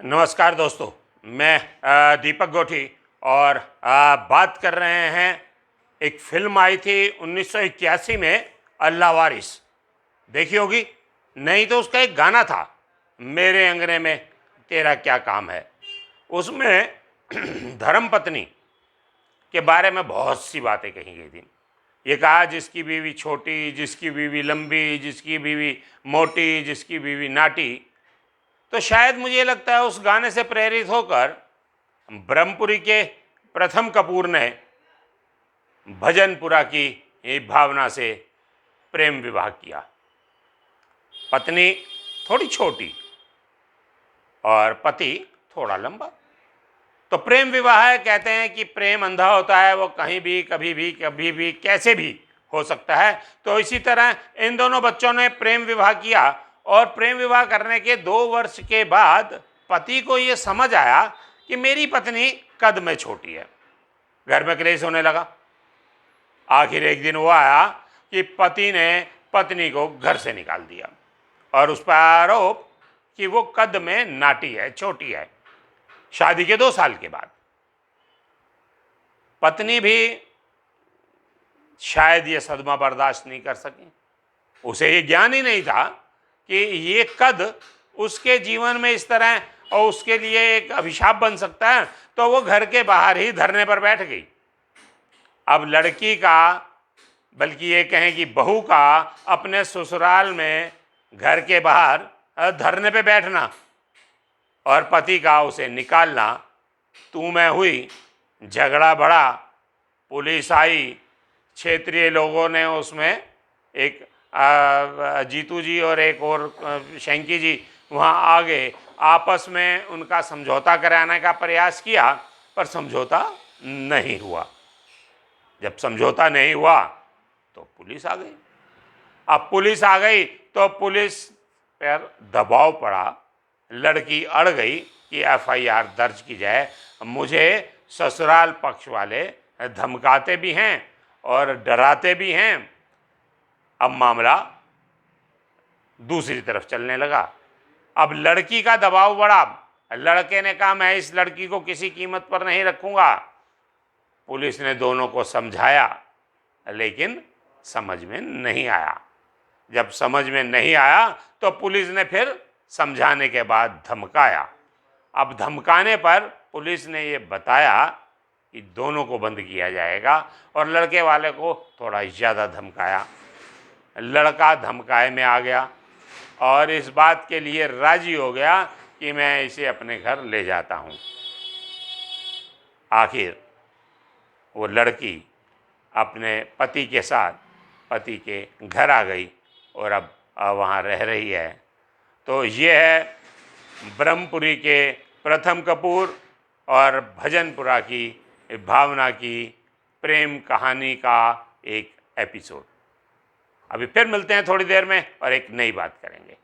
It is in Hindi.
नमस्कार दोस्तों, मैं दीपक गोठी और बात कर रहे हैं। एक फिल्म आई थी 1981 में, अल्लाह वारिस। देखी होगी, नहीं तो उसका एक गाना था, मेरे अंगने में तेरा क्या काम है। उसमें धर्मपत्नी के बारे में बहुत सी बातें कही गई थी। ये कहा जिसकी बीवी छोटी, जिसकी बीवी लंबी, जिसकी बीवी मोटी, जिसकी बीवी नाटी। तो शायद मुझे लगता है उस गाने से प्रेरित होकर ब्रह्मपुरी के प्रथम कपूर ने भजनपुरा की एक भावना से प्रेम विवाह किया। पत्नी थोड़ी छोटी और पति थोड़ा लंबा। तो प्रेम विवाह है, कहते हैं कि प्रेम अंधा होता है, वो कहीं भी कभी भी कभी भी कैसे भी हो सकता है। तो इसी तरह इन दोनों बच्चों ने प्रेम विवाह किया और प्रेम विवाह करने के 2 वर्ष के बाद पति को ये समझ आया कि मेरी पत्नी कद में छोटी है। घर में क्लेश होने लगा। आखिर एक दिन वो आया कि पति ने पत्नी को घर से निकाल दिया और उस पर आरोप कि वो कद में नाटी है, छोटी है। शादी के 2 साल के बाद पत्नी भी शायद ये सदमा बर्दाश्त नहीं कर सकी। उसे ये ज्ञान ही नहीं था कि ये कद उसके जीवन में इस तरह और उसके लिए एक अभिशाप बन सकता है। तो वो घर के बाहर ही धरने पर बैठ गई। अब लड़की का, बल्कि ये कहें कि बहू का, अपने ससुराल में घर के बाहर धरने पे बैठना और पति का उसे निकालना, तू मैं हुई, झगड़ा बढ़ा, पुलिस आई, क्षेत्रीय लोगों ने उसमें एक जीतू जी और एक और शंकी जी वहाँ आ गए। आपस में उनका समझौता कराने का प्रयास किया पर समझौता नहीं हुआ। जब समझौता नहीं हुआ तो पुलिस आ गई। अब पुलिस आ गई तो पुलिस पर दबाव पड़ा। लड़की अड़ गई कि एफआईआर दर्ज की जाए। मुझे ससुराल पक्ष वाले धमकाते भी हैं और डराते भी हैं। अब मामला दूसरी तरफ चलने लगा। अब लड़की का दबाव बढ़ा। लड़के ने कहा मैं इस लड़की को किसी कीमत पर नहीं रखूंगा। पुलिस ने दोनों को समझाया लेकिन समझ में नहीं आया। जब समझ में नहीं आया तो पुलिस ने फिर समझाने के बाद धमकाया। अब धमकाने पर पुलिस ने ये बताया कि दोनों को बंद किया जाएगा और लड़के वाले को थोड़ा ज़्यादा धमकाया। लड़का धमकाए में आ गया और इस बात के लिए राजी हो गया कि मैं इसे अपने घर ले जाता हूँ। आखिर वो लड़की अपने पति के साथ पति के घर आ गई और अब वहाँ रह रही है। तो ये है ब्रह्मपुरी के प्रथम कपूर और भजनपुरा की भावना की प्रेम कहानी का एक एपिसोड। अभी फिर मिलते हैं थोड़ी देर में और एक नई बात करेंगे।